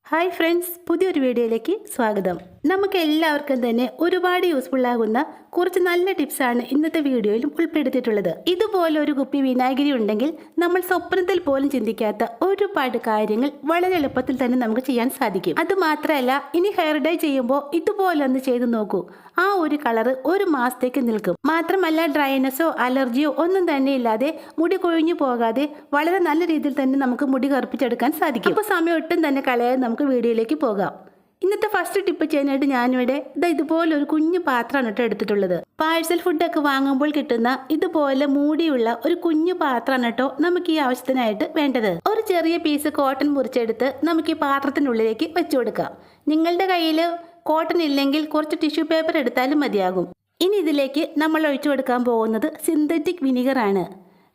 Hi friends, പുതിയൊരു വീഡിയോയിലേക്ക് സ്വാഗതം. നമുക്ക് എല്ലാവർക്കും തന്നെ ഒരുപാട് യൂസ്ഫുൾ ആകുന്ന കുറച്ച് നല്ല ടിപ്സാണ് ഇന്നത്തെ വീഡിയോയിലും ഉൾപ്പെടുത്തിയിട്ടുള്ളത്. ഇതുപോലെ ഒരു കുപ്പി വിനാഗിരി ഉണ്ടെങ്കിൽ നമ്മൾ സ്വപ്നത്തിൽ പോലും ചിന്തിക്കാത്ത ഒരുപാട് കാര്യങ്ങൾ വളരെ എളുപ്പത്തിൽ തന്നെ നമുക്ക് ചെയ്യാൻ സാധിക്കും. അത് മാത്രമല്ല, ഇനി ഹെയർ ഡൈ ചെയ്യുമ്പോൾ ഇതുപോലെ ഒന്ന് ചെയ്ത് നോക്കൂ. ആ ഒരു കളറ് ഒരു മാസത്തേക്ക് നിൽക്കും. മാത്രമല്ല, ഡ്രൈനെസ്സോ അലർജിയോ ഒന്നും തന്നെ ഇല്ലാതെ മുടി കൊഴിഞ്ഞു പോകാതെ വളരെ നല്ല രീതിയിൽ തന്നെ നമുക്ക് മുടി കറുപ്പിച്ചെടുക്കാൻ സാധിക്കും. അപ്പോൾ സമയം ഒട്ടും തന്നെ കളയാതെ നമുക്ക് വീഡിയോയിലേക്ക് പോകാം. ഇന്നത്തെ ഫസ്റ്റ് ടിപ്പ് ചെയ്യാനായിട്ട് ഞാനിവിടെ ഇതുപോലെ ഒരു കുഞ്ഞു പാത്രമാണ് കേട്ടോ എടുത്തിട്ടുള്ളത്. പാഴ്സൽ ഫുഡൊക്കെ വാങ്ങുമ്പോൾ കിട്ടുന്ന ഇതുപോലെ മൂടിയുള്ള ഒരു കുഞ്ഞു പാത്രമാണ് കേട്ടോ നമുക്ക് ഈ ആവശ്യത്തിനായിട്ട് വേണ്ടത്. ഒരു ചെറിയ പീസ് കോട്ടൺ മുറിച്ചെടുത്ത് നമുക്ക് ഈ പാത്രത്തിനുള്ളിലേക്ക് വെച്ചു കൊടുക്കാം. നിങ്ങളുടെ കയ്യിൽ കോട്ടൺ ഇല്ലെങ്കിൽ കുറച്ച് ടിഷ്യൂ പേപ്പർ എടുത്താലും മതിയാകും. ഇനി ഇതിലേക്ക് നമ്മൾ ഒഴിച്ചു കൊടുക്കാൻ പോകുന്നത് സിന്തറ്റിക് വിനിഗർ ആണ്.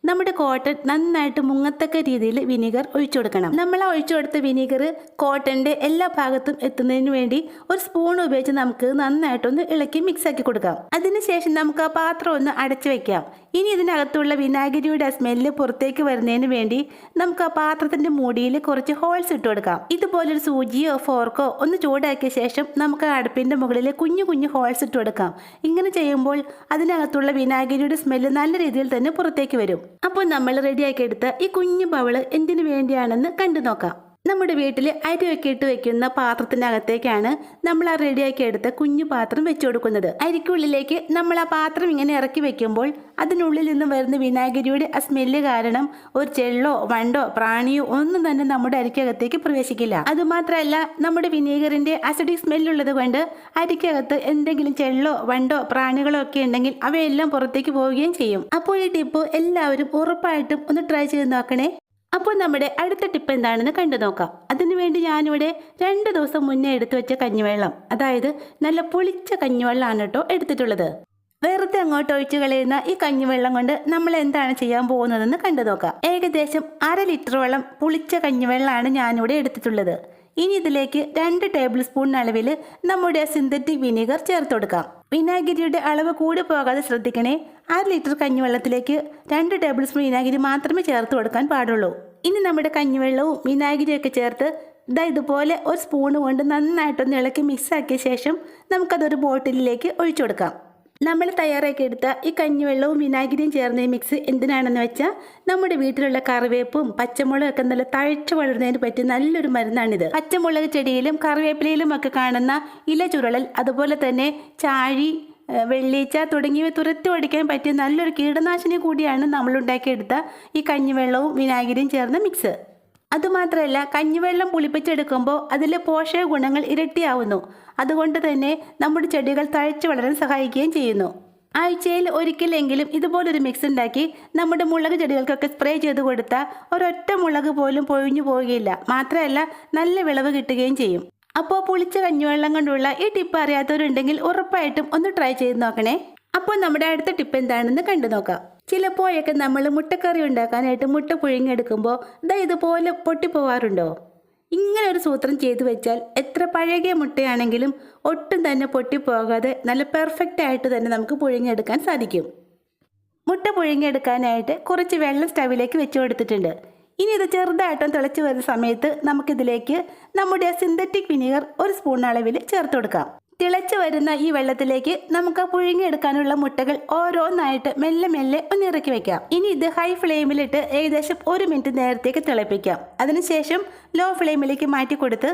നമ്മുടെ കോട്ടൺ നന്നായിട്ട് മുങ്ങത്തക്ക രീതിയിൽ വിനീഗർ ഒഴിച്ചു കൊടുക്കണം. നമ്മൾ ആ ഒഴിച്ചു കൊടുത്ത വിനീഗർ കോട്ടന്റെ എല്ലാ ഭാഗത്തും എത്തുന്നതിന് വേണ്ടി ഒരു സ്പൂൺ ഉപയോഗിച്ച് നമുക്ക് നന്നായിട്ടൊന്ന് ഇളക്കി മിക്സ് ആക്കി കൊടുക്കാം. അതിനുശേഷം നമുക്ക് ആ പാത്രം ഒന്ന് അടച്ചു വെക്കാം. ഇനി ഇതിനകത്തുള്ള വിനാഗിരിയുടെ സ്മെല്ല് പുറത്തേക്ക് വരുന്നതിന് വേണ്ടി നമുക്ക് ആ പാത്രത്തിന്റെ മൂടിയിൽ കുറച്ച് ഹോൾസ് ഇട്ട് കൊടുക്കാം. ഇതുപോലൊരു സൂചിയോ ഫോർക്കോ ഒന്ന് ചൂടാക്കിയ ശേഷം നമുക്ക് ആ അടുപ്പിന്റെ മുകളിൽ കുഞ്ഞു കുഞ്ഞു ഹോൾസ് ഇട്ട് കൊടുക്കാം. ഇങ്ങനെ ചെയ്യുമ്പോൾ അതിനകത്തുള്ള വിനാഗിരിയുടെ സ്മെല്ല് നല്ല രീതിയിൽ തന്നെ പുറത്തേക്ക് വരും. അപ്പോൾ നമ്മൾ റെഡിയാക്കി എടുത്ത ഈ കുഞ്ഞു ബൗള് എന്തിനു വേണ്ടിയാണെന്ന് കണ്ടു നോക്കാം. നമ്മുടെ വീട്ടിൽ അരിയൊക്കെ ഇട്ട് വെക്കുന്ന പാത്രത്തിനകത്തേക്കാണ് നമ്മൾ ആ റെഡിയാക്കി എടുത്ത കുഞ്ഞു പാത്രം വെച്ചു കൊടുക്കുന്നത്. അരിക്കുള്ളിലേക്ക് നമ്മൾ ആ പാത്രം ഇങ്ങനെ ഇറക്കി വെക്കുമ്പോൾ അതിനുള്ളിൽ നിന്നും വരുന്ന വിനാഗിരിയുടെ ആ സ്മെല്ല് കാരണം ഒരു ചെള്ളോ വണ്ടോ പ്രാണിയോ ഒന്നും തന്നെ നമ്മുടെ അരിക്കകത്തേക്ക് പ്രവേശിക്കില്ല. അതുമാത്രമല്ല, നമ്മുടെ വിനീഗറിന്റെ അസിഡിക് സ്മെല്ലുള്ളത് കൊണ്ട് അരിക്കകത്ത് എന്തെങ്കിലും ചെള്ളോ വണ്ടോ പ്രാണികളോ ഒക്കെ ഉണ്ടെങ്കിൽ അവയെല്ലാം പുറത്തേക്ക് പോവുകയും ചെയ്യും. അപ്പോൾ ഈ ടിപ്പ് എല്ലാവരും ഉറപ്പായിട്ടും ഒന്ന് ട്രൈ ചെയ്ത് നോക്കണേ. അപ്പോൾ നമ്മുടെ അടുത്ത ടിപ്പ് എന്താണെന്ന് കണ്ടു നോക്കാം. അതിനുവേണ്ടി ഞാനിവിടെ 2 ദിവസം മുന്നേ എടുത്തു വെച്ച കഞ്ഞിവെള്ളം, അതായത് നല്ല പുളിച്ച കഞ്ഞിവെള്ളമാണ് കേട്ടോ എടുത്തിട്ടുള്ളത്. വെറുതെ അങ്ങോട്ട് ഒഴിച്ചു കളയുന്ന ഈ കഞ്ഞിവെള്ളം കൊണ്ട് നമ്മൾ എന്താണ് ചെയ്യാൻ പോകുന്നതെന്ന് കണ്ടു നോക്കാം. ഏകദേശം 1/2 ലിറ്ററോളം പുളിച്ച കഞ്ഞിവെള്ളമാണ് ഞാനിവിടെ എടുത്തിട്ടുള്ളത്. ഇനി ഇതിലേക്ക് 2 ടേബിൾ സ്പൂൺ അളവിൽ നമ്മുടെ സിന്തറ്റിക് വിനീഗർ ചേർത്ത് കൊടുക്കാം. വിനാഗിരിയുടെ അളവ് കൂടി പോകാതെ ശ്രദ്ധിക്കണേ. 1/2 ലിറ്റർ കഞ്ഞിവെള്ളത്തിലേക്ക് 2 ടേബിൾ സ്പൂൺ വിനാഗിരി മാത്രമേ ചേർത്ത് കൊടുക്കാൻ പാടുള്ളൂ. ഇനി നമ്മുടെ കഞ്ഞിവെള്ളവും വിനാഗിരിയൊക്കെ ചേർത്ത് ഇതുപോലെ ഒരു സ്പൂൺ കൊണ്ട് നന്നായിട്ടൊന്ന് ഇളക്കി മിക്സ് ആക്കിയ ശേഷം നമുക്കതൊരു ബോട്ടിലിലേക്ക് ഒഴിച്ചു കൊടുക്കാം. നമ്മൾ തയ്യാറാക്കി എടുത്ത ഈ കഞ്ഞിവെള്ളവും വിനാഗിരിയും ചേർന്ന ഈ മിക്സ് എന്തിനാണെന്ന് വെച്ചാൽ നമ്മുടെ വീട്ടിലുള്ള കറിവേപ്പും പച്ചമുളകൊക്കെ നല്ല തഴച്ചു വളരുന്നതിന് പറ്റിയ നല്ലൊരു മരുന്നാണിത്. പച്ചമുളക് ചെടിയിലും കറിവേപ്പിലയിലും ഒക്കെ കാണുന്ന ഇല ചുരുളൽ, അതുപോലെ തന്നെ ചാഴി, വെള്ളീച്ച തുടങ്ങിയവ തുരത്തി ഓടിക്കാൻ പറ്റിയ നല്ലൊരു കീടനാശിനി കൂടിയാണ് നമ്മൾ ഉണ്ടാക്കിയെടുത്ത ഈ കഞ്ഞിവെള്ളവും വിനാഗിരിയും ചേർന്ന മിക്സ്. അതുമാത്രമല്ല, കഞ്ഞിവെള്ളം പുളിപ്പിച്ചെടുക്കുമ്പോൾ അതിലെ പോഷക ഗുണങ്ങൾ ഇരട്ടിയാവുന്നു. അതുകൊണ്ട് തന്നെ നമ്മുടെ ചെടികൾ തഴച്ചു വളരാൻ സഹായിക്കുകയും ചെയ്യുന്നു. ആഴ്ചയിൽ ഒരിക്കലെങ്കിലും ഇതുപോലൊരു മിക്സ് ഉണ്ടാക്കി നമ്മുടെ മുളക് ചെടികൾക്കൊക്കെ സ്പ്രേ ചെയ്ത് കൊടുത്താൽ ഒരൊറ്റ മുളക് പോലും പൊഴിഞ്ഞു പോവുകയില്ല. മാത്രമല്ല, നല്ല വിളവ് കിട്ടുകയും ചെയ്യും. അപ്പോൾ പുളിച്ച കഞ്ഞിവെള്ളം കൊണ്ടുള്ള ഈ ടിപ്പ് അറിയാത്തവരുണ്ടെങ്കിൽ ഉറപ്പായിട്ടും ഒന്ന് ട്രൈ ചെയ്ത് നോക്കണേ. അപ്പോൾ നമ്മുടെ അടുത്ത ടിപ്പ് എന്താണെന്ന് കണ്ടു നോക്കാം. ചിലപ്പോഴൊക്കെ നമ്മൾ മുട്ടക്കറി ഉണ്ടാക്കാനായിട്ട് മുട്ട പുഴുങ്ങിയെടുക്കുമ്പോൾ ഇതുപോലെ പൊട്ടിപ്പോവാറുണ്ടോ? ഇങ്ങനെ ഒരു സൂത്രം ചെയ്തു വെച്ചാൽ എത്ര പഴകിയ മുട്ടയാണെങ്കിലും ഒട്ടും തന്നെ പൊട്ടിപ്പോകാതെ നല്ല പെർഫെക്റ്റ് ആയിട്ട് തന്നെ നമുക്ക് പുഴുങ്ങിയെടുക്കാൻ സാധിക്കും. മുട്ട പുഴുങ്ങിയെടുക്കാനായിട്ട് കുറച്ച് വെള്ളം സ്റ്റവിലേക്ക് വെച്ച് കൊടുത്തിട്ടുണ്ട്. ഇനി ഇത് ചെറുതായിട്ടും തിളച്ച് വരുന്ന സമയത്ത് നമുക്കിതിലേക്ക് നമ്മുടെ സിന്തറ്റിക് വിനീഗർ 1 സ്പൂൺ അളവിൽ ചേർത്ത് കൊടുക്കാം. തിളച്ച് വരുന്ന ഈ വെള്ളത്തിലേക്ക് നമുക്ക് പുഴുങ്ങിയെടുക്കാനുള്ള മുട്ടകൾ ഓരോന്നായിട്ട് മെല്ലെ മെല്ലെ ഒന്ന് ഇറക്കി വെക്കാം. ഇനി ഇത് ഹൈ ഫ്ലെയിമിലിട്ട് ഏകദേശം 1 മിനിറ്റ് നേരത്തേക്ക് തിളപ്പിക്കാം. അതിനുശേഷം ലോ ഫ്ലെയിമിലേക്ക് മാറ്റി കൊടുത്ത്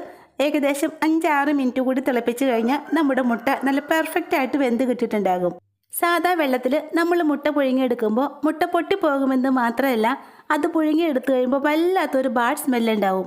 ഏകദേശം 5-6 മിനിറ്റ് കൂടി തിളപ്പിച്ച് കഴിഞ്ഞാൽ നമ്മുടെ മുട്ട നല്ല പെർഫെക്റ്റ് ആയിട്ട് വെന്ത് കിട്ടിയിട്ടുണ്ടാകും. സാധാ വെള്ളത്തിൽ നമ്മൾ മുട്ട പുഴുങ്ങിയെടുക്കുമ്പോൾ മുട്ട പൊട്ടിപ്പോകുമെന്ന് മാത്രമല്ല, അത് പുഴുങ്ങിയെടുത്തു കഴിയുമ്പോൾ വല്ലാത്തൊരു ബാഡ് സ്മെല്ലുണ്ടാവും.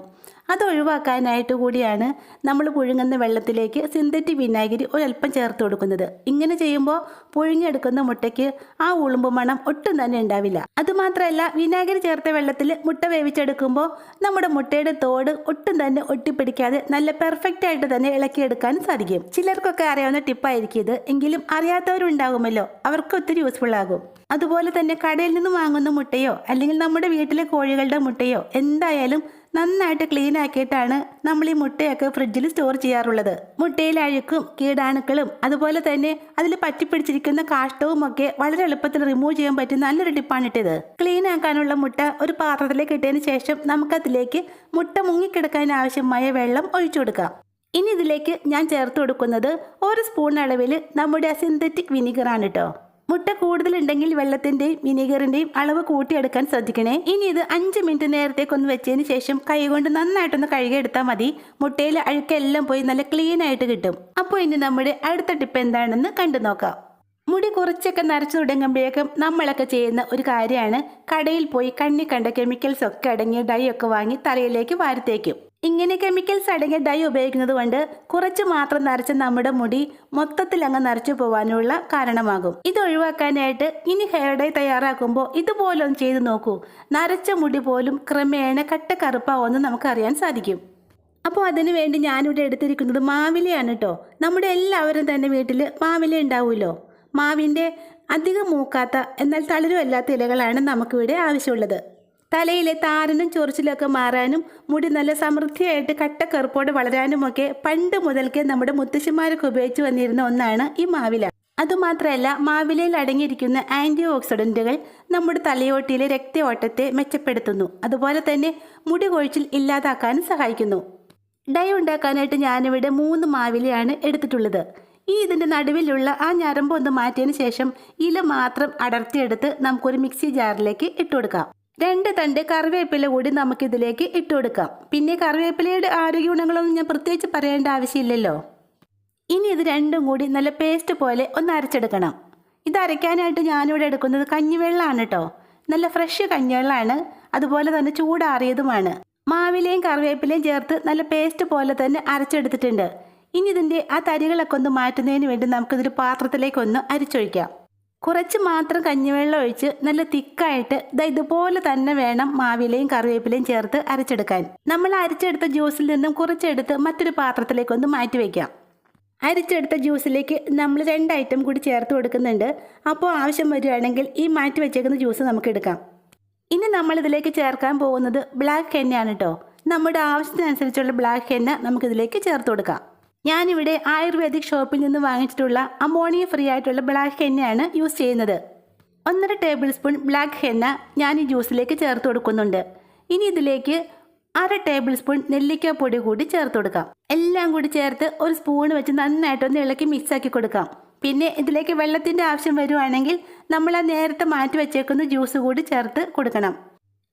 അത് ഒഴിവാക്കാനായിട്ട് കൂടിയാണ് നമ്മൾ പുഴുങ്ങുന്ന വെള്ളത്തിലേക്ക് സിന്തറ്റിക് വിനാഗിരി ഒരല്പം ചേർത്ത് കൊടുക്കുന്നത്. ഇങ്ങനെ ചെയ്യുമ്പോൾ പുഴുങ്ങിയെടുക്കുന്ന മുട്ടയ്ക്ക് ആ ഉളുമ്പ് മണം ഒട്ടും തന്നെ ഉണ്ടാവില്ല. അതുമാത്രമല്ല, വിനാഗിരി ചേർത്ത വെള്ളത്തിൽ മുട്ട വേവിച്ചെടുക്കുമ്പോൾ നമ്മുടെ മുട്ടയുടെ തോട് ഒട്ടും തന്നെ ഒട്ടിപ്പിടിക്കാതെ നല്ല പെർഫെക്റ്റ് ആയിട്ട് തന്നെ ഇളക്കിയെടുക്കാൻ സാധിക്കും. ചിലർക്കൊക്കെ അറിയാവുന്ന ടിപ്പായിരിക്കും ഇത്, എങ്കിലും അറിയാത്തവരുണ്ടാകുമല്ലോ, അവർക്ക് ഒത്തിരി യൂസ്ഫുൾ ആകും. അതുപോലെ തന്നെ കടയിൽ നിന്ന് വാങ്ങുന്ന മുട്ടയോ അല്ലെങ്കിൽ നമ്മുടെ വീട്ടിലെ കോഴികളുടെ മുട്ടയോ എന്തായാലും നന്നായിട്ട് ക്ലീൻ ആക്കിയിട്ടാണ് നമ്മൾ ഈ മുട്ടയൊക്കെ ഫ്രിഡ്ജിൽ സ്റ്റോർ ചെയ്യാറുള്ളത്. മുട്ടയിലെ അഴുക്കും കീടാണുക്കളും അതുപോലെ തന്നെ അതിൽ പറ്റിപ്പിടിച്ചിരിക്കുന്ന കാഷ്ടവും ഒക്കെ വളരെ എളുപ്പത്തിൽ റിമൂവ് ചെയ്യാൻ പറ്റിയ നല്ലൊരു ടിപ്പാണ് ഇട്ടത്. ക്ലീൻ ആക്കാനുള്ള മുട്ട ഒരു പാത്രത്തിലേക്ക് ഇട്ടതിന് ശേഷം നമുക്കതിലേക്ക് മുട്ട മുങ്ങിക്കിടക്കാൻ ആവശ്യമായ വെള്ളം ഒഴിച്ചു കൊടുക്കാം. ഇനി ഇതിലേക്ക് ഞാൻ ചേർത്ത് കൊടുക്കുന്നത് 1 സ്പൂൺ അളവിൽ നമ്മുടെ സിന്തറ്റിക് വിനീഗറാണ് കേട്ടോ. മുട്ട കൂടുതലുണ്ടെങ്കിൽ വെള്ളത്തിൻ്റെയും വിനീഗറിൻ്റെയും അളവ് കൂട്ടിയെടുക്കാൻ ശ്രദ്ധിക്കണേ. ഇനി ഇത് 5 മിനിറ്റ് നേരത്തേക്കൊന്ന് വെച്ചതിന് ശേഷം കൈകൊണ്ട് നന്നായിട്ടൊന്ന് കഴുകിയെടുത്താൽ മതി. മുട്ടയിലെ അഴുക്കെല്ലാം പോയി നല്ല ക്ലീൻ ആയിട്ട് കിട്ടും. അപ്പോൾ ഇനി നമ്മുടെ അടുത്ത ടിപ്പ് എന്താണെന്ന് കണ്ടു നോക്കാം. മുടി കുറച്ചൊക്കെ നരച്ചു തുടങ്ങുമ്പോഴേക്കും നമ്മളൊക്കെ ചെയ്യുന്ന ഒരു കാര്യമാണ് കടയിൽ പോയി കണ്ണി കണ്ട കെമിക്കൽസ് ഒക്കെ അടങ്ങിയ ഡൈ ഒക്കെ വാങ്ങി തലയിലേക്ക് വാരിത്തേക്കും. ഇങ്ങനെ കെമിക്കൽസ് അടങ്ങിയ ഡൈ ഉപയോഗിക്കുന്നത് കൊണ്ട് കുറച്ച് മാത്രം നരച്ച നമ്മുടെ മുടി മൊത്തത്തിൽ അങ്ങ് നരച്ചു പോകാനുള്ള കാരണമാകും. ഇത് ഒഴിവാക്കാനായിട്ട് ഇനി ഹെയർ ഡൈ തയ്യാറാക്കുമ്പോൾ ഇതുപോലൊന്ന് ചെയ്ത് നോക്കൂ. നരച്ച മുടി പോലും ക്രമേണ കട്ട കറുപ്പാവുമെന്ന് നമുക്കറിയാൻ സാധിക്കും. അപ്പോൾ അതിനു വേണ്ടി ഞാനിവിടെ എടുത്തിരിക്കുന്നത് മാവിലയാണ് കേട്ടോ. നമ്മുടെ എല്ലാവരും തന്നെ വീട്ടിൽ മാവില ഉണ്ടാവുമല്ലോ. മാവിൻ്റെ അധികം മൂക്കാത്ത എന്നാൽ തളിരുമല്ലാത്ത ഇലകളാണ് നമുക്കിവിടെ ആവശ്യമുള്ളത്. തലയിലെ താരനും ചൊറിച്ചിലൊക്കെ മാറാനും മുടി നല്ല സമൃദ്ധിയായിട്ട് കട്ടക്കറുപ്പോടെ വളരാനുമൊക്കെ പണ്ട് മുതൽക്കേ നമ്മുടെ മുത്തശ്ശിമാരൊക്കെ ഉപയോഗിച്ച് വന്നിരുന്ന ഒന്നാണ് ഈ മാവില. അതുമാത്രമല്ല മാവിലയിൽ അടങ്ങിയിരിക്കുന്ന ആൻറ്റി ഓക്സിഡൻറ്റുകൾ നമ്മുടെ തലയോട്ടിയിലെ രക്തയോട്ടത്തെ മെച്ചപ്പെടുത്തുന്നു. അതുപോലെ തന്നെ മുടി കൊഴിച്ചിൽ ഇല്ലാതാക്കാനും സഹായിക്കുന്നു. ഡൈ ഉണ്ടാക്കാനായിട്ട് ഞാനിവിടെ 3 മാവിലയാണ് എടുത്തിട്ടുള്ളത്. ഇതിൻ്റെ നടുവിലുള്ള ആ ഞരമ്പ് ഒന്ന് മാറ്റിയതിന് ശേഷം ഇല മാത്രം അടർത്തിയെടുത്ത് നമുക്കൊരു മിക്സി ജാറിലേക്ക് ഇട്ട് കൊടുക്കാം. 2 തണ്ട് കറിവേപ്പില കൂടി നമുക്കിതിലേക്ക് ഇട്ട് കൊടുക്കാം. പിന്നെ കറിവേപ്പിലയുടെ ആരോഗ്യ ഗുണങ്ങളൊന്നും ഞാൻ പ്രത്യേകിച്ച് പറയേണ്ട ആവശ്യമില്ലല്ലോ. ഇനി ഇത് രണ്ടും കൂടി നല്ല പേസ്റ്റ് പോലെ ഒന്ന് അരച്ചെടുക്കണം. ഇത് അരയ്ക്കാനായിട്ട് ഞാനിവിടെ എടുക്കുന്നത് കഞ്ഞിവെള്ളമാണ് കേട്ടോ. നല്ല ഫ്രഷ് കഞ്ഞിവെള്ളമാണ്, അതുപോലെ തന്നെ ചൂടാറിയതുമാണ്. മാവിലയും കറിവേപ്പിലയും ചേർത്ത് നല്ല പേസ്റ്റ് പോലെ തന്നെ അരച്ചെടുത്തിട്ടുണ്ട്. ഇനി ഇതിൻ്റെ ആ തരികളൊക്കെ ഒന്ന് മാറ്റുന്നതിന് വേണ്ടി നമുക്കിതൊരു പാത്രത്തിലേക്കൊന്ന് അരിച്ചൊഴിക്കാം. കുറച്ച് മാത്രം കഞ്ഞിവെള്ളം ഒഴിച്ച് നല്ല തിക്കായിട്ട് ഇതുപോലെ തന്നെ വേണം മാവിലയും കറിവേപ്പിലയും ചേർത്ത് അരച്ചെടുക്കാൻ. നമ്മൾ അരച്ചെടുത്ത ജ്യൂസിൽ നിന്നും കുറച്ചെടുത്ത് മറ്റൊരു പാത്രത്തിലേക്കൊന്ന് മാറ്റി വയ്ക്കാം. അരിച്ചെടുത്ത ജ്യൂസിലേക്ക് നമ്മൾ 2 ഐറ്റം കൂടി ചേർത്ത് കൊടുക്കുന്നുണ്ട്. അപ്പോൾ ആവശ്യം വരികയാണെങ്കിൽ ഈ മാറ്റി വെച്ചേക്കുന്ന ജ്യൂസ് നമുക്ക് എടുക്കാം. ഇനി നമ്മളിതിലേക്ക് ചേർക്കാൻ പോകുന്നത് ബ്ലാക്ക് ഹെന്നയാണ് കേട്ടോ. നമ്മുടെ ആവശ്യത്തിനനുസരിച്ചുള്ള ബ്ലാക്ക് ഹെന്ന നമുക്കിതിലേക്ക് ചേർത്ത് കൊടുക്കാം. ഞാനിവിടെ ആയുർവേദിക് ഷോപ്പിൽ നിന്ന് വാങ്ങിച്ചിട്ടുള്ള അമോണിയ ഫ്രീ ആയിട്ടുള്ള ബ്ലാക്ക് ഹെന്നയാണ് യൂസ് ചെയ്യുന്നത്. 1.5 ടേബിൾ സ്പൂൺ ബ്ലാക്ക് ഹെന്ന ഞാൻ ഈ ജ്യൂസിലേക്ക് ചേർത്ത് കൊടുക്കുന്നുണ്ട്. ഇനി ഇതിലേക്ക് 1/2 ടേബിൾ സ്പൂൺ നെല്ലിക്കാപ്പൊടി കൂടി ചേർത്ത് കൊടുക്കാം. എല്ലാം കൂടി ചേർത്ത് ഒരു സ്പൂൺ വെച്ച് നന്നായിട്ടൊന്ന് ഇളക്കി മിക്സാക്കി കൊടുക്കാം. പിന്നെ ഇതിലേക്ക് വെള്ളത്തിൻ്റെ ആവശ്യം വരുവാണെങ്കിൽ നമ്മൾ ആ നേരത്തെ മാറ്റി വെച്ചേക്കുന്ന ജ്യൂസ് കൂടി ചേർത്ത് കൊടുക്കണം.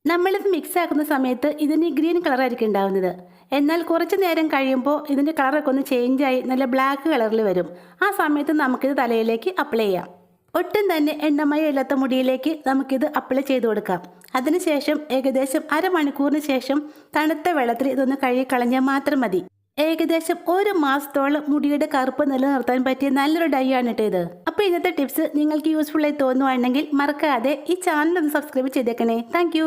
നമ്മളിത് മിക്സ് ആക്കുന്ന സമയത്ത് ഇതിന് ഗ്രീൻ കളറായിരിക്കും ഉണ്ടാവുന്നത്. എന്നാൽ കുറച്ച് നേരം കഴിയുമ്പോൾ ഇതിൻ്റെ കളറൊക്കെ ഒന്ന് ചേഞ്ചായി നല്ല ബ്ലാക്ക് കളറിൽ വരും. ആ സമയത്ത് നമുക്കിത് തലയിലേക്ക് അപ്ലൈ ചെയ്യാം. ഒട്ടും തന്നെ എണ്ണമയം ഇല്ലാത്ത മുടിയിലേക്ക് നമുക്കിത് അപ്ലൈ ചെയ്ത് കൊടുക്കാം. അതിനുശേഷം ഏകദേശം അരമണിക്കൂറിന് ശേഷം തണുത്ത വെള്ളത്തിൽ ഇതൊന്ന് കഴുകി കളഞ്ഞാൽ മാത്രം മതി. ഏകദേശം 1 മാസത്തോളം മുടിയുടെ കറുപ്പ് നിലനിർത്താൻ പറ്റിയ നല്ലൊരു ഡൈ ആണ് ഇത്. അപ്പോൾ ഇന്നത്തെ ടിപ്സ് നിങ്ങൾക്ക് യൂസ്ഫുൾ ആയി തോന്നുവാണെങ്കിൽ മറക്കാതെ ഈ ചാനൽ ഒന്ന് സബ്സ്ക്രൈബ് ചെയ്തേക്കണേ. താങ്ക്